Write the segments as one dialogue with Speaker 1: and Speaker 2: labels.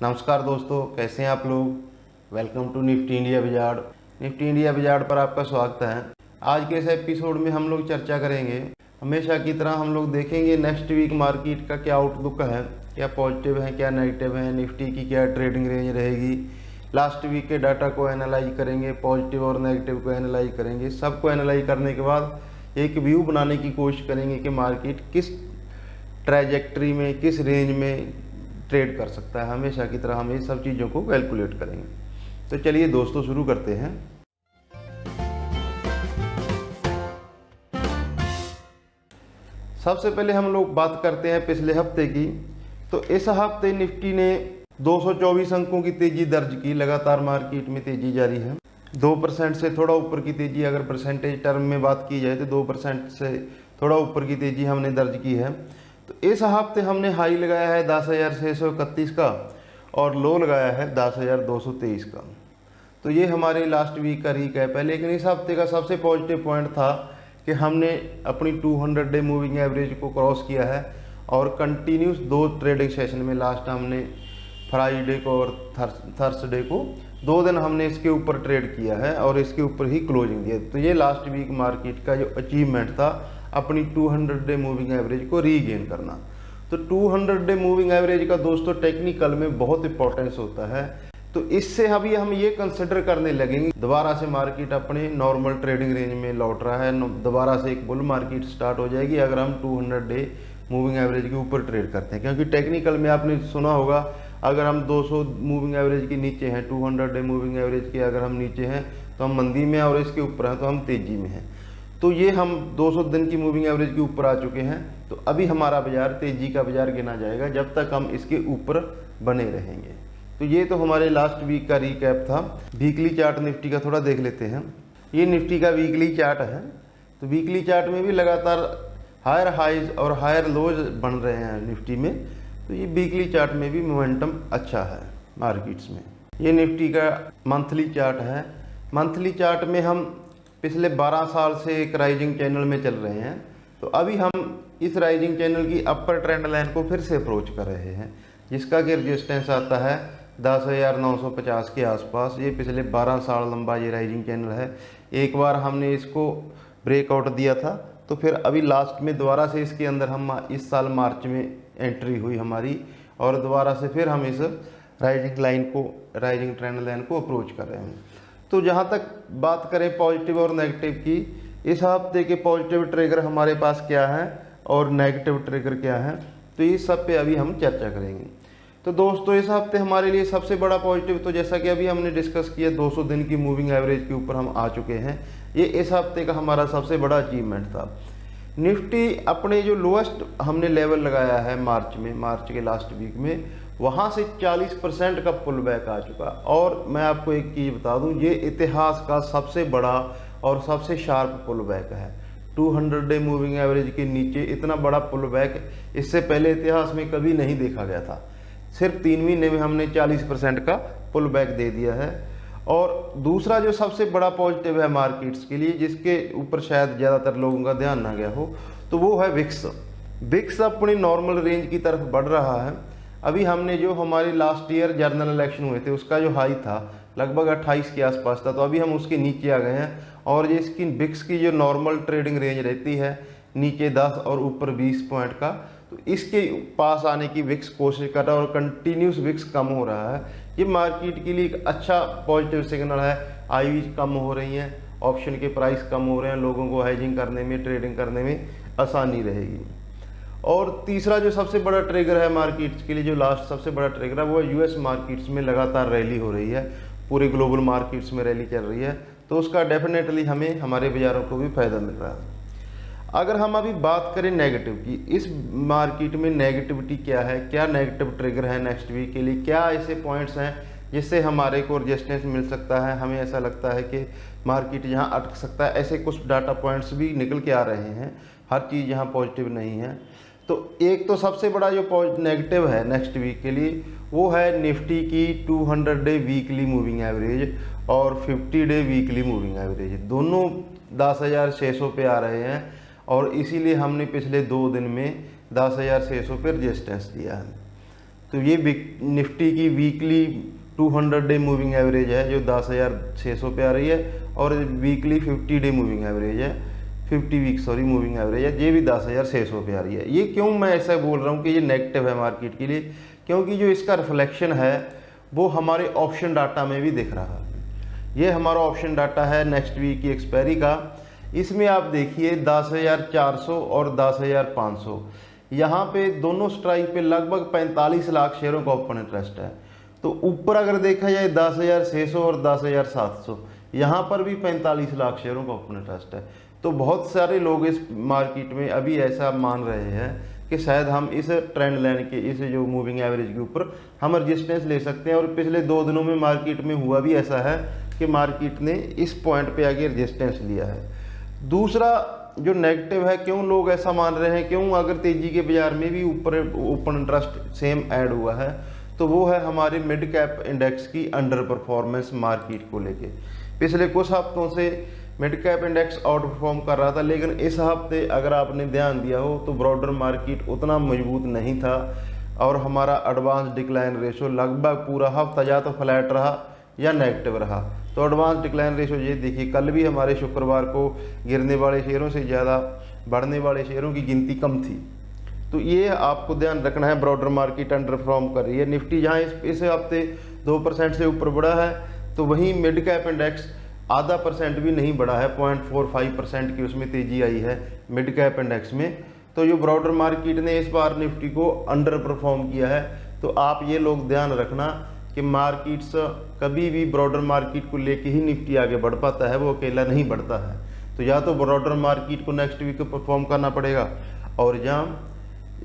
Speaker 1: नमस्कार दोस्तों, कैसे हैं आप लोग। Welcome to Nifty India Wizard. Nifty India Wizard पर आपका स्वागत है। आज के इस एपिसोड में हम लोग चर्चा करेंगे, हमेशा की तरह हम लोग देखेंगे नेक्स्ट वीक मार्केट का क्या आउटलुक है, क्या पॉजिटिव है क्या नेगेटिव है, निफ्टी की क्या ट्रेडिंग रेंज रहेगी। लास्ट वीक के डाटा को एनालाइज करेंगे, पॉजिटिव और नेगेटिव को एनालाइज करेंगे। सबको एनालाइज करने के बाद एक व्यू बनाने की कोशिश करेंगे कि मार्केट किस ट्रैजेक्टरी में, किस रेंज में ट्रेड कर सकता है। हमेशा की तरह हम ये सब चीज़ों को कैलकुलेट करेंगे। तो चलिए दोस्तों शुरू करते हैं। सबसे पहले हम लोग बात करते हैं पिछले हफ्ते की। तो इस हफ्ते निफ्टी ने 224 अंकों की तेजी दर्ज की। लगातार मार्केट में तेजी जारी है। 2% से थोड़ा ऊपर की तेजी, अगर परसेंटेज टर्म में बात की जाए तो 2% से थोड़ा ऊपर की तेजी हमने दर्ज की है। तो इस हफ्ते हमने हाई लगाया है 10,631 का और लो लगाया है 10,223 का। तो ये हमारे लास्ट वीक का रीकैप है। लेकिन इस हफ्ते का सबसे पॉजिटिव पॉइंट था कि हमने अपनी 200 डे मूविंग एवरेज को क्रॉस किया है और कंटिन्यूस 2 ट्रेडिंग सेशन में, लास्ट हमने फ्राइडे को और थर्सडे को 2 दिन हमने इसके ऊपर ट्रेड किया है और इसके ऊपर ही क्लोजिंग दिया। तो ये लास्ट वीक मार्केट का जो अचीवमेंट था, अपनी 200 डे मूविंग एवरेज को रीगेन करना। तो 200 डे मूविंग एवरेज का दोस्तों टेक्निकल में बहुत इंपॉर्टेंस होता है। तो इससे अभी हम ये कंसिडर करने लगेंगे, दोबारा से मार्केट अपने नॉर्मल ट्रेडिंग रेंज में लौट रहा है, दोबारा से एक बुल मार्केट स्टार्ट हो जाएगी अगर हम 200 डे मूविंग एवरेज के ऊपर ट्रेड करते हैं। क्योंकि टेक्निकल में आपने सुना होगा, अगर हम 200 मूविंग एवरेज के नीचे हैं, 200 डे मूविंग एवरेज के अगर हम नीचे हैं तो हम मंदी में हैं, और इसके ऊपर हैं तो हम तेजी में हैं। तो ये हम 200 दिन की मूविंग एवरेज के ऊपर आ चुके हैं। तो अभी हमारा बाजार तेजी का बाजार गिना जाएगा जब तक हम इसके ऊपर बने रहेंगे। तो ये तो हमारे लास्ट वीक का रीकैप था। वीकली चार्ट निफ्टी का थोड़ा देख लेते हैं। ये निफ्टी का वीकली चार्ट है। तो वीकली चार्ट में भी लगातार हायर हाइज और हायर लोज बन रहे हैं निफ्टी में। तो ये वीकली चार्ट में भी मोमेंटम अच्छा है मार्केट्स में। ये निफ्टी का मंथली चार्ट है। मंथली चार्ट में हम पिछले 12 साल से एक राइजिंग चैनल में चल रहे हैं। तो अभी हम इस राइजिंग चैनल की अपर ट्रेंड लाइन को फिर से अप्रोच कर रहे हैं, जिसका कि रेजिस्टेंस आता है 10,950 के आसपास। ये पिछले 12 साल लंबा ये राइजिंग चैनल है। एक बार हमने इसको ब्रेकआउट दिया था, तो फिर अभी लास्ट में दोबारा से इसके अंदर हम इस साल मार्च में एंट्री हुई हमारी, और दोबारा से फिर हम इस राइजिंग ट्रेंड लाइन को अप्रोच कर रहे हैं। तो जहाँ तक बात करें पॉजिटिव और नेगेटिव की, इस हफ्ते के पॉजिटिव ट्रिगर हमारे पास क्या है और नेगेटिव ट्रिगर क्या है, तो इस सब पे अभी हम चर्चा करेंगे। तो दोस्तों इस हफ्ते हमारे लिए सबसे बड़ा पॉजिटिव, तो जैसा कि अभी हमने डिस्कस किया, 200 दिन की मूविंग एवरेज के ऊपर हम आ चुके हैं। ये इस हफ्ते का हमारा सबसे बड़ा अचीवमेंट था। निफ्टी अपने जो लोएस्ट हमने लेवल लगाया है मार्च के लास्ट वीक में, वहाँ से 40% का पुल बैक आ चुका। और मैं आपको एक चीज़ बता दूं, ये इतिहास का सबसे बड़ा और सबसे शार्प पुल बैक है। 200 डे मूविंग एवरेज के नीचे इतना बड़ा पुल बैक इससे पहले इतिहास में कभी नहीं देखा गया था। सिर्फ 3 महीने में हमने 40% का पुल बैक दे दिया है। और दूसरा जो सबसे बड़ा पॉजिटिव है मार्केट्स के लिए, जिसके ऊपर शायद ज़्यादातर लोगों का ध्यान ना गया हो, तो वो है विक्स। विक्स अपनी नॉर्मल रेंज की तरफ बढ़ रहा है। अभी हमने जो हमारी लास्ट ईयर जनरल इलेक्शन हुए थे, उसका जो हाई था लगभग 28 के आसपास था, तो अभी हम उसके नीचे आ गए हैं। और ये इसकी विक्स की जो नॉर्मल ट्रेडिंग रेंज रहती है, नीचे 10 और ऊपर 20 पॉइंट का, तो इसके पास आने की विक्स कोशिश कर रहा है और कंटिन्यूस विक्स कम हो रहा है। ये मार्केट के लिए एक अच्छा पॉजिटिव सिग्नल है। आईवी कम हो रही हैं, ऑप्शन के प्राइस कम हो रहे हैं, लोगों को हेजिंग करने में, ट्रेडिंग करने में आसानी रहेगी। और तीसरा जो सबसे बड़ा ट्रिगर है मार्केट्स के लिए, जो लास्ट सबसे बड़ा ट्रिगर है, वो यूएस मार्केट्स में लगातार रैली हो रही है। पूरे ग्लोबल मार्केट्स में रैली चल रही है, तो उसका डेफिनेटली हमें, हमारे बाज़ारों को भी फ़ायदा मिल रहा है। अगर हम अभी बात करें नेगेटिव की, इस मार्केट में नेगेटिविटी क्या है, क्या नेगेटिव ट्रिगर है नेक्स्ट वीक के लिए, क्या ऐसे पॉइंट्स हैं जिससे हमारे को रेजिस्टेंस मिल सकता है, हमें ऐसा लगता है कि मार्केट यहाँ अटक सकता है। ऐसे कुछ डाटा पॉइंट्स भी निकल के आ रहे हैं, हर चीज़ यहाँ पॉजिटिव नहीं है। तो एक तो सबसे बड़ा जो नेगेटिव है नेक्स्ट वीक के लिए, वो है निफ्टी की 200 डे वीकली मूविंग एवरेज और 50 डे वीकली मूविंग एवरेज, दोनों 10,600 पे आ रहे हैं। और इसीलिए हमने पिछले 2 दिन में 10,600 पे रेजिस्टेंस दिया है। तो तो ये निफ्टी की वीकली 200 डे मूविंग एवरेज है जो 10,600 पे आ रही है, और वीकली 50 डे मूविंग एवरेज है, 50 वीक सॉरी मूविंग एवरेज है, ये भी 10,600 पे आ रही है। ये क्यों मैं ऐसा बोल रहा हूँ कि ये नेगेटिव है मार्केट के लिए, क्योंकि जो इसका रिफ्लेक्शन है वो हमारे ऑप्शन डाटा में भी दिख रहा है। ये हमारा ऑप्शन डाटा है नेक्स्ट वीक की एक्सपायरी का। इसमें आप देखिए 10,400 और 10,500, यहाँ पे दोनों स्ट्राइक पे लगभग 45 लाख शेयरों का ओपन इंटरेस्ट है। तो ऊपर अगर देखा जाए 10,600 और 10,700, यहाँ पर भी 45 लाख शेयरों का ओपन इंटरेस्ट है। तो बहुत सारे लोग इस मार्केट में अभी ऐसा मान रहे हैं कि शायद हम इस ट्रेंड लाइन के, इस जो मूविंग एवरेज के ऊपर हम रेजिस्टेंस ले सकते हैं। और पिछले 2 दिनों में मार्केट में हुआ भी ऐसा है कि मार्केट ने इस पॉइंट पे आगे रेजिस्टेंस लिया है। दूसरा जो नेगेटिव है, क्यों लोग ऐसा मान रहे हैं, क्यों अगर तेजी के बाजार में भी ऊपर ओपन इंटरेस्ट सेम ऐड हुआ है, तो वो है हमारे मिड कैप इंडेक्स की अंडर परफॉर्मेंस मार्केट को लेके। पिछले कुछ हफ्तों से mid cap index out perform कर रहा था, लेकिन इस हफ्ते अगर आपने ध्यान दिया हो तो ब्रॉडर मार्केट उतना मजबूत नहीं था और हमारा एडवांस डिक्लाइन रेशो लगभग पूरा हफ्ता या तो फ्लैट रहा या नेगेटिव रहा। तो एडवांस डिक्लाइन रेशो ये देखिए, कल भी हमारे शुक्रवार को गिरने वाले शेयरों से ज़्यादा बढ़ने वाले शेयरों की गिनती कम थी। तो ये आपको ध्यान रखना है, ब्रॉडर मार्केट अंडर परफॉर्म कर रही है। निफ्टी जहाँ इस हफ्ते 2% से ऊपर बढ़ा है, तो वहीं मिड कैप इंडेक्स आधा % भी नहीं बढ़ा है, 0.45% की उसमें तेजी आई है मिड कैप इंडेक्स में। तो जो ब्रॉडर मार्केट ने इस बार निफ्टी को अंडर परफॉर्म किया है। तो आप ये लोग ध्यान रखना कि मार्केट्स कभी भी ब्रॉडर मार्केट को लेके ही निफ्टी आगे बढ़ पाता है, वो अकेला नहीं बढ़ता है। तो या तो ब्रॉडर मार्केट को नेक्स्ट वीक परफॉर्म करना पड़ेगा और या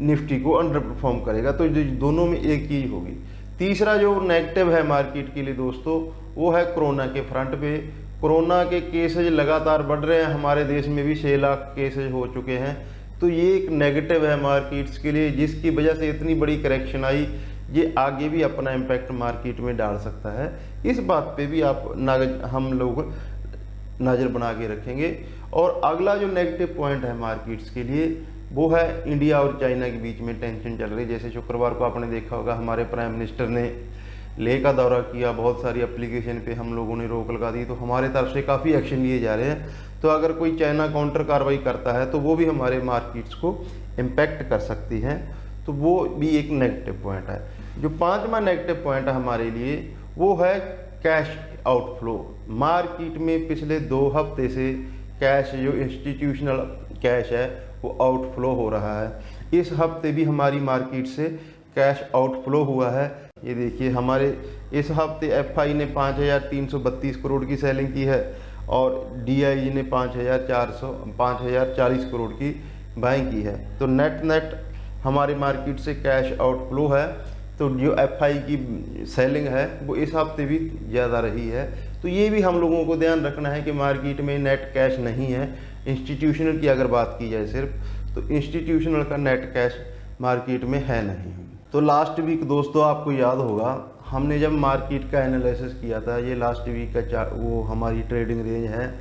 Speaker 1: निफ्टी को अंडर परफॉर्म करेगा, तो दोनों में एक चीज़ होगी। तीसरा जो नेगेटिव है मार्केट के लिए दोस्तों, वो है कोरोना के फ्रंट पे। कोरोना के केसेज लगातार बढ़ रहे हैं, हमारे देश में भी 6 लाख केसेज हो चुके हैं। तो ये एक नेगेटिव है मार्केट्स के लिए, जिसकी वजह से इतनी बड़ी करेक्शन आई। ये आगे भी अपना इम्पैक्ट मार्केट में डाल सकता है। इस बात पे भी आप हम लोग नज़र बना के रखेंगे। और अगला जो नेगेटिव पॉइंट है मार्केट्स के लिए, वो है इंडिया और चाइना के बीच में टेंशन चल रही है। जैसे शुक्रवार को आपने देखा होगा, हमारे प्राइम मिनिस्टर ने लेह का दौरा किया, बहुत सारी एप्लीकेशन पे हम लोगों ने रोक लगा दी। तो हमारे तरफ से काफ़ी एक्शन लिए जा रहे हैं। तो अगर कोई चाइना काउंटर कार्रवाई करता है तो वो भी हमारे मार्केट्स को इम्पैक्ट कर सकती है। तो वो भी एक नेगेटिव पॉइंट है। जो 5वां नेगेटिव पॉइंट है हमारे लिए, वो है कैश आउटफ्लो। मार्केट में पिछले 2 हफ्ते से कैश, जो इंस्टीट्यूशनल कैश है, वो आउटफ्लो हो रहा है। इस हफ्ते भी हमारी मार्केट से कैश आउटफ्लो हुआ है। ये देखिए, हमारे इस हफ्ते एफआई ने 5,332 करोड़ की सेलिंग की है और डीआईजी ने 5,040 करोड़ की बाइंग की है। तो नेट हमारी मार्केट से कैश आउटफ्लो है। तो जो एफआई की सेलिंग है वो इस हफ्ते भी ज़्यादा रही है। तो ये भी हम लोगों को ध्यान रखना है कि मार्केट में नेट कैश नहीं है। इंस्टीट्यूशनल की अगर बात की जाए सिर्फ, तो इंस्टीट्यूशनल का नेट कैश मार्केट में है नहीं। तो लास्ट वीक दोस्तों आपको याद होगा, हमने जब मार्केट का एनालिसिस किया था, ये लास्ट वीक का वो हमारी ट्रेडिंग रेंज है।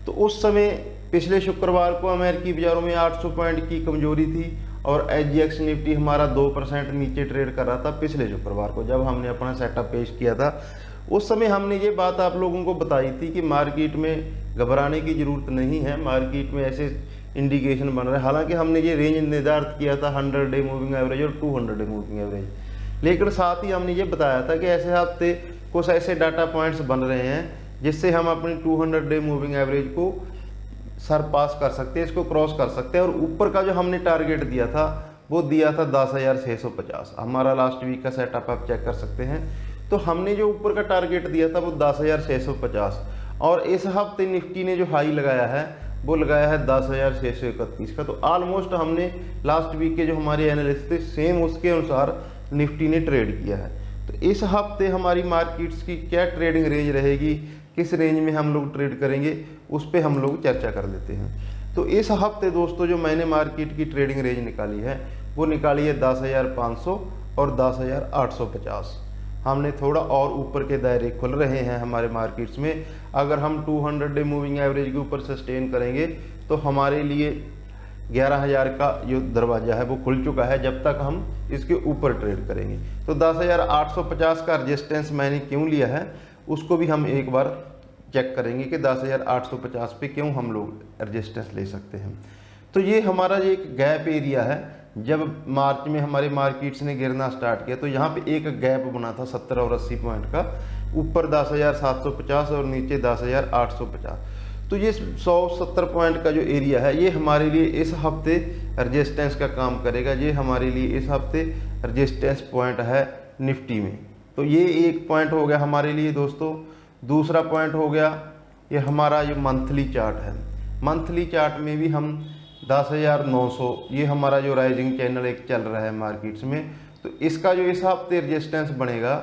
Speaker 1: तो उस समय पिछले शुक्रवार को अमेरिकी बाजारों में 800 पॉइंट की कमजोरी थी और एसजीएक्स निफ्टी हमारा 2% नीचे ट्रेड कर रहा था। पिछले शुक्रवार को जब हमने अपना सेटअप पेश किया था, उस समय हमने ये बात आप लोगों को बताई थी कि मार्केट में घबराने की ज़रूरत नहीं है, मार्केट में ऐसे इंडिकेशन बन रहा है। हालांकि हमने ये रेंज निर्धारित किया था 100 डे मूविंग एवरेज और 200 डे मूविंग एवरेज, लेकिन साथ ही हमने ये बताया था कि ऐसे हफ्ते कुछ ऐसे डाटा पॉइंट्स बन रहे हैं जिससे हम अपनी 200 डे मूविंग एवरेज को सरपास कर सकते हैं, इसको क्रॉस कर सकते हैं। और ऊपर का जो हमने टारगेट दिया था वो दिया था 10,650। हमारा लास्ट वीक का सेटअप आप चेक कर सकते हैं। तो हमने जो ऊपर का टारगेट दिया था वो 10,650 और इस हफ्ते निफ्टी ने जो हाई लगाया है वो लगाया है 10,631 का। तो ऑलमोस्ट हमने लास्ट वीक के जो हमारे एनालिस्ट थे सेम उसके अनुसार निफ्टी ने ट्रेड किया है। तो इस हफ्ते हमारी मार्केट्स की क्या ट्रेडिंग रेंज रहेगी, किस रेंज में हम लोग ट्रेड करेंगे, उस पर हम लोग चर्चा कर लेते हैं। तो इस हफ्ते दोस्तों जो मैंने मार्केट की ट्रेडिंग रेंज निकाली है वो निकाली है 10,500 और 10,850। हमने थोड़ा और ऊपर के दायरे खुल रहे हैं हमारे मार्केट्स में। अगर हम 200 डे मूविंग एवरेज के ऊपर सस्टेन करेंगे तो हमारे लिए 11,000 का जो दरवाजा है वो खुल चुका है, जब तक हम इसके ऊपर ट्रेड करेंगे। तो 10,850 का रजिस्टेंस मैंने क्यों लिया है उसको भी हम एक बार चेक करेंगे कि 10,850 पे क्यों हम लोग रजिस्टेंस ले सकते हैं। तो ये हमारा एक गैप एरिया है, जब मार्च में हमारे मार्केट्स ने गिरना स्टार्ट किया तो यहाँ पे एक गैप बना था 70 और 80 पॉइंट का, ऊपर 10,750 और नीचे 10,850। तो ये 170 पॉइंट का जो एरिया है ये हमारे लिए इस हफ्ते रजिस्टेंस का काम करेगा। ये हमारे लिए इस हफ्ते रजिस्टेंस पॉइंट है निफ्टी में। तो ये एक पॉइंट हो गया हमारे लिए दोस्तों। दूसरा पॉइंट हो गया ये हमारा जो मंथली चार्ट है। मंथली चार्ट में भी हम 10,900, ये हमारा जो राइजिंग चैनल एक चल रहा है मार्केट्स में, तो इसका जो इस हफ्ते रजिस्टेंस बनेगा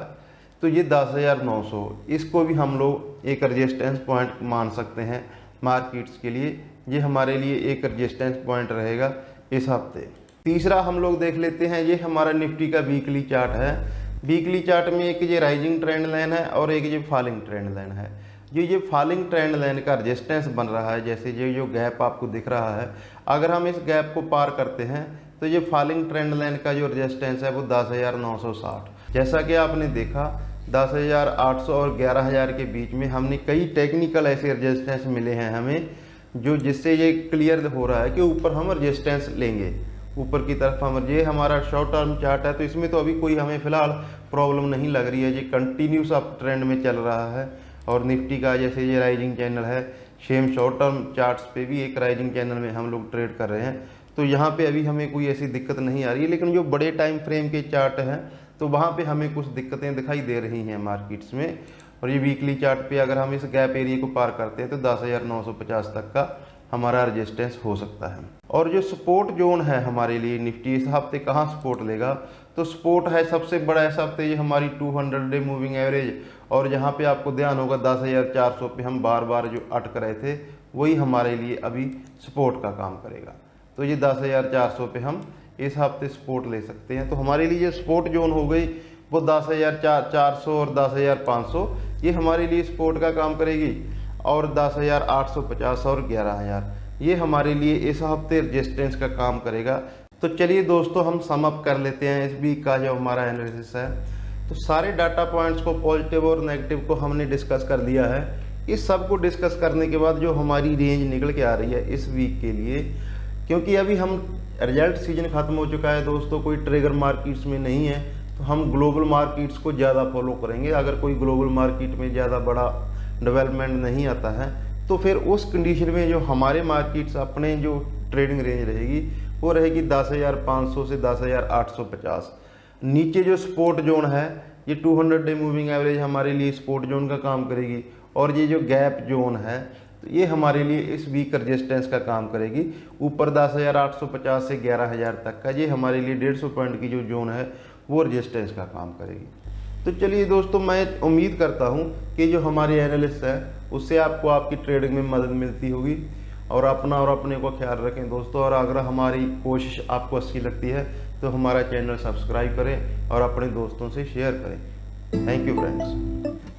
Speaker 1: तो ये 10,900, इसको भी हम लोग एक रजिस्टेंस पॉइंट मान सकते हैं मार्केट्स के लिए। ये हमारे लिए एक रजिस्टेंस पॉइंट रहेगा इस हफ्ते। तीसरा हम लोग देख लेते हैं, ये हमारा निफ्टी का वीकली चार्ट है। वीकली चार्ट में एक ये राइजिंग ट्रेंड लाइन है और एक ये फॉलिंग ट्रेंड लाइन है। ये फॉलिंग ट्रेंड लाइन का रजिस्टेंस बन रहा है, जैसे ये जो गैप आपको दिख रहा है, अगर हम इस गैप को पार करते हैं तो ये फॉलिंग ट्रेंड लाइन का जो रजिस्टेंस है वो 10,960। जैसा कि आपने देखा 10,800 और 11,000 के बीच में हमने कई टेक्निकल ऐसे रजिस्टेंस मिले हैं हमें, जो जिससे ये क्लियर हो रहा है कि ऊपर हम रजिस्टेंस लेंगे, ऊपर की तरफ हम। ये हमारा शॉर्ट टर्म चार्ट है, तो इसमें तो अभी कोई हमें फिलहाल प्रॉब्लम नहीं लग रही है, ये कंटिन्यूस अप ट्रेंड में चल रहा है। और निफ्टी का जैसे ये राइजिंग चैनल है, सेम शॉर्ट टर्म चार्ट्स पे भी एक राइजिंग चैनल में हम लोग ट्रेड कर रहे हैं, तो यहाँ पे अभी हमें कोई ऐसी दिक्कत नहीं आ रही है। लेकिन जो बड़े टाइम फ्रेम के चार्ट हैं तो वहाँ पे हमें कुछ दिक्कतें दिखाई दे रही हैं मार्केट्स में। और ये वीकली चार्ट पे अगर हम इस गैप एरिया को पार करते हैं तो 10,950 तक का हमारा रजिस्टेंस हो सकता है। और जो सपोर्ट जोन है हमारे लिए निफ्टी इस हफ्ते कहाँ सपोर्ट लेगा, तो सपोर्ट है सबसे बड़ा इस हफ्ते ये हमारी 200 डे मूविंग एवरेज। और जहाँ पे आपको ध्यान होगा 10,400 पे हम बार बार जो अटक रहे थे, वही हमारे लिए अभी सपोर्ट का काम करेगा। तो ये 10,400 पे हम इस हफ्ते सपोर्ट ले सकते हैं। तो हमारे लिए ये सपोर्ट जोन हो गई वो 10,400 और 10,500, ये हमारे लिए सपोर्ट का काम करेगी। और 10,850 और 11,000 ये हमारे लिए इस हफ्ते रेजिस्टेंस का काम करेगा। तो चलिए दोस्तों, हम सम अप कर लेते हैं इस वीक का जो हमारा एनालिसिस है। तो सारे डाटा पॉइंट्स को, पॉजिटिव और नेगेटिव को हमने डिस्कस कर लिया है। इस सब को डिस्कस करने के बाद जो हमारी रेंज निकल के आ रही है इस वीक के लिए, क्योंकि अभी हम रिजल्ट सीजन ख़त्म हो चुका है दोस्तों, कोई ट्रिगर मार्केट्स में नहीं है, तो हम ग्लोबल मार्केट्स को ज़्यादा फॉलो करेंगे। अगर कोई ग्लोबल मार्केट में ज़्यादा बड़ा डेवलपमेंट नहीं आता है तो फिर उस कंडीशन में जो हमारे मार्केट्स अपने जो ट्रेडिंग रेंज रहेगी वो रहेगी 10,500 से 10,850। नीचे जो सपोर्ट जोन है ये 200 डे मूविंग एवरेज हमारे लिए सपोर्ट जोन का काम करेगी। और ये जो गैप जोन है तो ये हमारे लिए इस वीक रेजिस्टेंस का काम करेगी। ऊपर 10,850 से 11,000 तक का ये हमारे लिए 150 पॉइंट की जो जोन है वो रेजिस्टेंस का काम करेगी। तो चलिए दोस्तों, मैं उम्मीद करता हूँ कि जो हमारी एनालिस्ट है उससे आपको आपकी ट्रेडिंग में मदद मिलती होगी। और अपना और अपने को ख्याल रखें दोस्तों। और अगर हमारी कोशिश आपको अच्छी लगती है तो हमारा चैनल सब्सक्राइब करें और अपने दोस्तों से शेयर करें। Thank you friends.